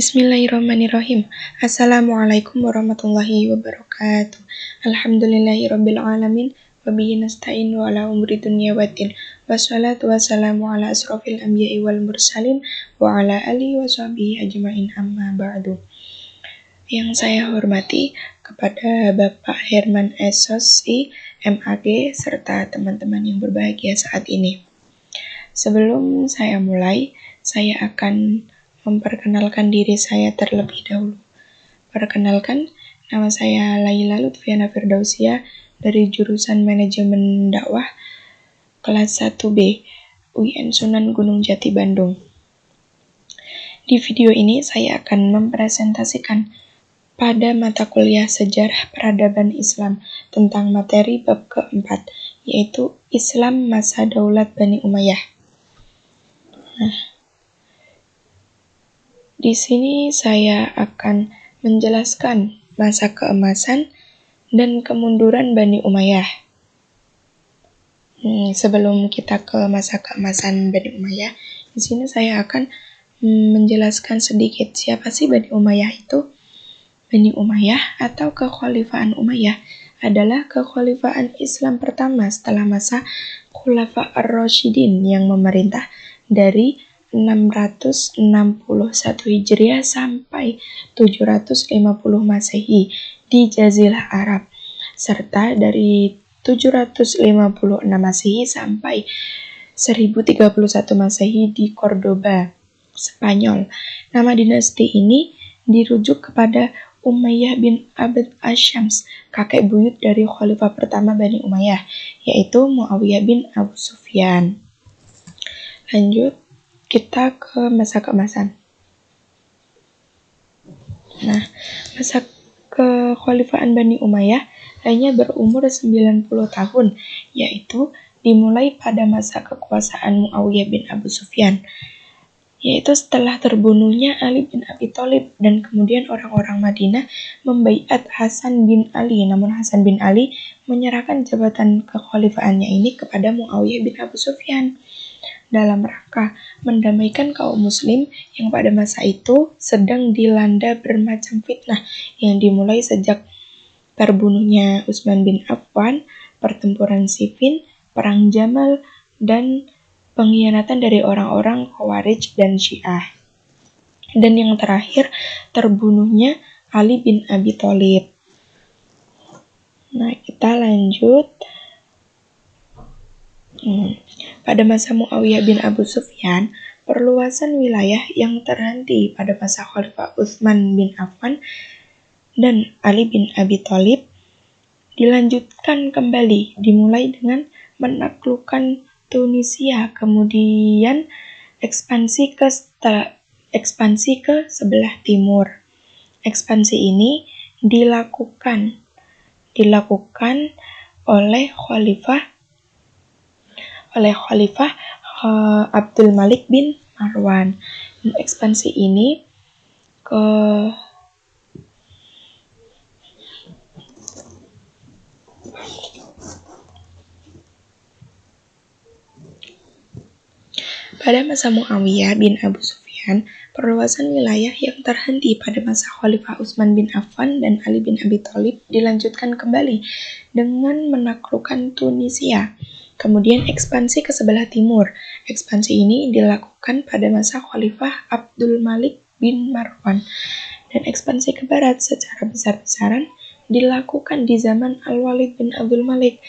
Bismillahirrahmanirrahim. Assalamualaikum warahmatullahi wabarakatuh. Alhamdulillahirabbil alamin wa bihi nasta'in wa ala umuri dunya waddin. Wassalatu wassalamu ala asrofil anbiya'i wal mursalin wa ala alihi wa sahbihi ajma'in amma ba'du. Yang saya hormati kepada Bapak Herman SOSI, MAG, serta teman-teman yang berbahagia saat ini. Sebelum saya mulai, saya akan memperkenalkan diri saya terlebih dahulu. Perkenalkan, nama saya Laila Lutfiana Firdausia dari jurusan Manajemen Dakwah kelas 1B UIN Sunan Gunung Jati Bandung. Di video ini saya akan mempresentasikan pada mata kuliah Sejarah Peradaban Islam tentang materi bab keempat, yaitu Islam masa Daulat Bani Umayyah. Di sini saya akan menjelaskan masa keemasan dan kemunduran Bani Umayyah. Sebelum kita ke masa keemasan Bani Umayyah, di sini saya akan menjelaskan sedikit siapa sih Bani Umayyah itu. Bani Umayyah atau Kekhalifahan Umayyah adalah kekhalifahan Islam pertama setelah masa Khulafa ar-Rasyidin yang memerintah dari 661 Hijriah sampai 750 Masehi di Jazirah Arab, serta dari 756 Masehi sampai 1031 Masehi di Cordoba, Spanyol. Nama dinasti ini dirujuk kepada Umayyah bin Abd Asyams, kakek buyut dari khalifah pertama Bani Umayyah, yaitu Muawiyah bin Abu Sufyan. Lanjut, kita ke masa keemasan. Masa kekhalifahan Bani Umayyah hanya berumur 90 tahun, yaitu dimulai pada masa kekuasaan Muawiyah bin Abu Sufyan, yaitu setelah terbunuhnya Ali bin Abi Thalib, dan kemudian orang-orang Madinah membaiat Hasan bin Ali, namun Hasan bin Ali menyerahkan jabatan kekhalifahannya ini kepada Muawiyah bin Abu Sufyan dalam rangka mendamaikan kaum muslim yang pada masa itu sedang dilanda bermacam fitnah yang dimulai sejak terbunuhnya Utsman bin Affan, pertempuran Siffin, perang Jamal, dan pengkhianatan dari orang-orang Khawarij dan Syiah. Dan yang terakhir, terbunuhnya Ali bin Abi Thalib. Kita lanjut. Pada masa Muawiyah bin Abu Sufyan, perluasan wilayah yang terhenti pada masa Khalifah Utsman bin Affan dan Ali bin Abi Thalib dilanjutkan kembali, dimulai dengan menaklukkan Tunisia, kemudian ekspansi ke sebelah timur. Ekspansi ini dilakukan oleh Khalifah Abdul Malik bin Marwan. Ekspansi ini pada masa Muawiyah bin Abu Sufyan, perluasan wilayah yang terhenti pada masa Khalifah Utsman bin Affan dan Ali bin Abi Thalib dilanjutkan kembali dengan menaklukkan Tunisia. Kemudian ekspansi ke sebelah timur. Ekspansi ini dilakukan pada masa Khalifah Abdul Malik bin Marwan. Dan ekspansi ke barat secara besar-besaran dilakukan di zaman Al-Walid bin Abdul Malik.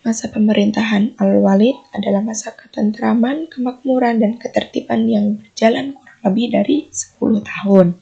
Masa pemerintahan Al-Walid adalah masa ketentraman, kemakmuran, dan ketertiban yang berjalan kurang lebih dari 10 tahun.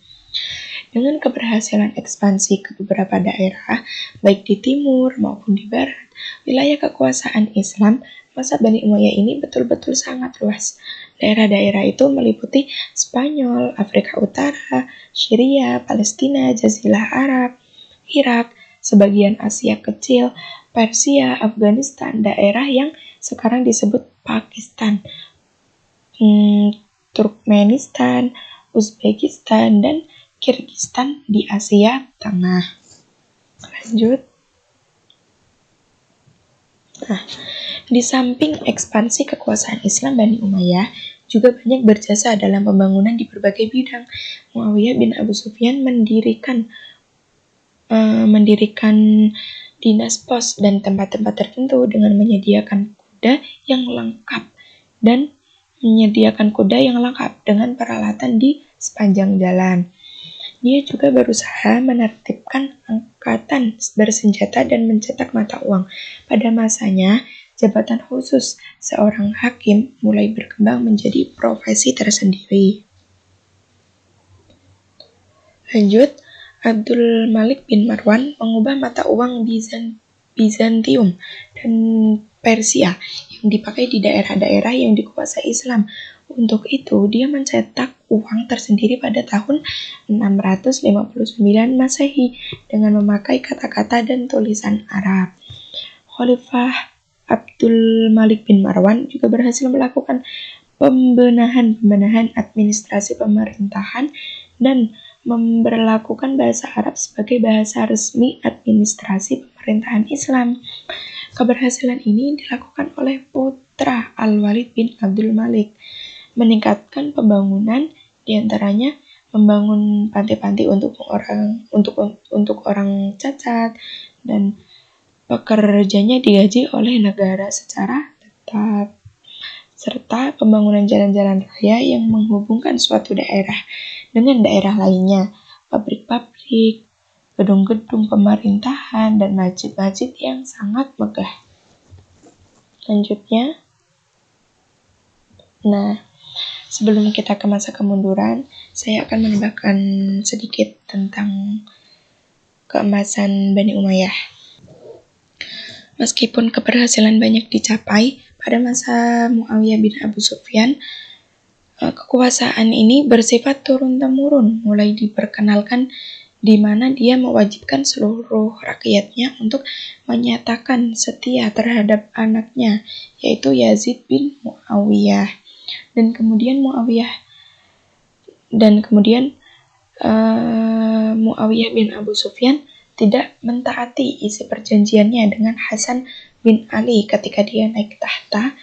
Dengan keberhasilan ekspansi ke beberapa daerah, baik di timur maupun di barat, wilayah kekuasaan Islam masa Bani Umayyah ini betul-betul sangat luas. Daerah-daerah itu meliputi Spanyol, Afrika Utara, Syria, Palestina, Jazirah Arab, Irak, sebagian Asia kecil, Persia, Afghanistan, daerah yang sekarang disebut Pakistan, Turkmenistan, Uzbekistan, dan Kirgistan di Asia Tengah. Lanjut. Di samping ekspansi kekuasaan Islam Bani Umayyah, juga banyak berjasa dalam pembangunan di berbagai bidang. Muawiyah bin Abu Sufyan mendirikan dinas pos dan tempat-tempat tertentu dengan menyediakan kuda yang lengkap dengan peralatan di sepanjang jalan. Dia juga berusaha menertibkan angkatan bersenjata dan mencetak mata uang. Pada masanya, jabatan khusus seorang hakim mulai berkembang menjadi profesi tersendiri. Lanjut, Abdul Malik bin Marwan mengubah mata uang Bizantium dan Persia yang dipakai di daerah-daerah yang dikuasai Islam. Untuk itu, dia mencetak uang tersendiri pada tahun 659 Masehi dengan memakai kata-kata dan tulisan Arab. Khalifah Abdul Malik bin Marwan juga berhasil melakukan pembenahan administrasi pemerintahan dan memberlakukan bahasa Arab sebagai bahasa resmi administrasi pemerintahan Islam. Keberhasilan ini dilakukan oleh putra Al-Walid bin Abdul Malik, meningkatkan pembangunan, diantaranya membangun panti-panti untuk orang cacat, dan pekerjanya digaji oleh negara secara tetap, serta pembangunan jalan-jalan raya yang menghubungkan suatu daerah dengan daerah lainnya, pabrik-pabrik, gedung-gedung pemerintahan, dan masjid-masjid yang sangat megah. Lanjutnya, sebelum kita ke masa kemunduran, saya akan menambahkan sedikit tentang keemasan Bani Umayyah. Meskipun keberhasilan banyak dicapai, pada masa Muawiyah bin Abu Sufyan, kekuasaan ini bersifat turun-temurun, mulai diperkenalkan di mana dia mewajibkan seluruh rakyatnya untuk menyatakan setia terhadap anaknya, yaitu Yazid bin Muawiyah. Dan kemudian Muawiyah bin Abu Sufyan tidak mentaati isi perjanjiannya dengan Hasan bin Ali ketika dia naik tahta,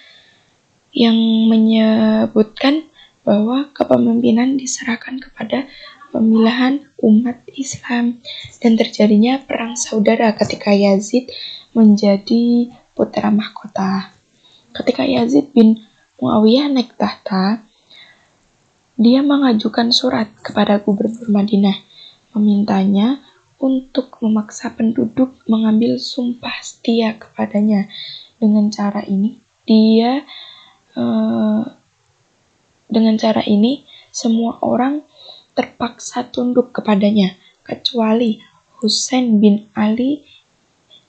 yang menyebutkan bahwa kepemimpinan diserahkan kepada pemilihan umat Islam, dan terjadinya perang saudara ketika Yazid menjadi putra mahkota. Ketika Yazid bin Muawiyah naik tahta, dia mengajukan surat kepada gubernur Madinah, memintanya untuk memaksa penduduk mengambil sumpah setia kepadanya. Dengan cara ini, semua orang terpaksa tunduk kepadanya, kecuali Husain bin Ali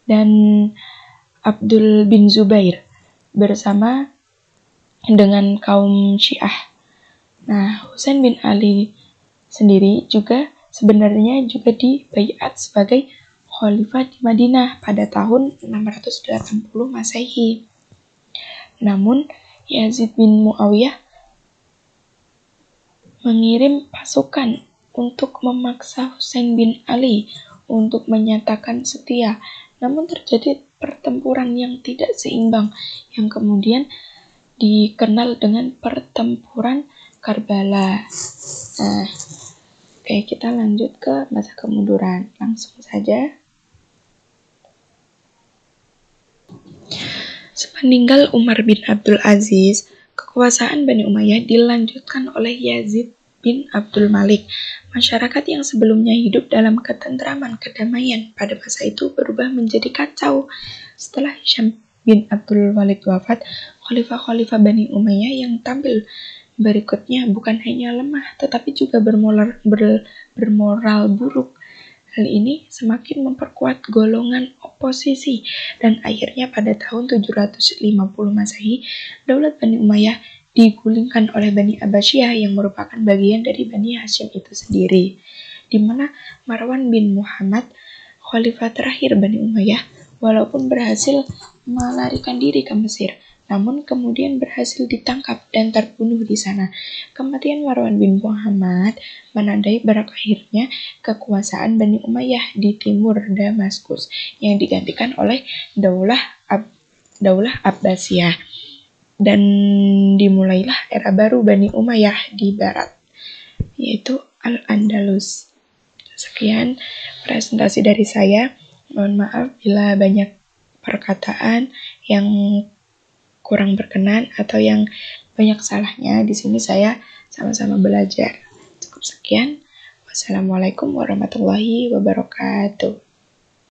dan Abdul bin Zubair bersama dengan kaum Syiah. Husain bin Ali sendiri sebenarnya juga dibaiat sebagai khalifah di Madinah pada tahun 680 Masehi. Namun, Yazid bin Muawiyah mengirim pasukan untuk memaksa Husain bin Ali untuk menyatakan setia. Namun terjadi pertempuran yang tidak seimbang yang kemudian dikenal dengan pertempuran Karbala. Kita lanjut ke masa kemunduran. Langsung saja. Sepeninggal Umar bin Abdul Aziz, kekuasaan Bani Umayyah dilanjutkan oleh Yazid bin Abdul Malik. Masyarakat yang sebelumnya hidup dalam ketentraman kedamaian pada masa itu berubah menjadi kacau. Setelah Hisham bin Abdul Walid wafat, khalifah-khalifah Bani Umayyah yang tampil berikutnya bukan hanya lemah, tetapi juga bermoral buruk. Hal ini semakin memperkuat golongan oposisi, dan akhirnya pada tahun 750 Masehi, Daulat Bani Umayyah digulingkan oleh Bani Abbasiyah yang merupakan bagian dari Bani Hashim itu sendiri, di mana Marwan bin Muhammad, khalifah terakhir Bani Umayyah, walaupun berhasil melarikan diri ke Mesir, namun kemudian berhasil ditangkap dan terbunuh di sana. Kematian Marwan bin Muhammad menandai berakhirnya kekuasaan Bani Umayyah di timur Damaskus, yang digantikan oleh Daulah Abbasiyah. dan dimulailah era baru Bani Umayyah di barat, yaitu Al-Andalus. Sekian presentasi dari saya. Mohon maaf bila banyak perkataan yang kurang berkenan atau yang banyak salahnya. Di sini saya sama-sama belajar. Cukup sekian. Wassalamualaikum warahmatullahi wabarakatuh.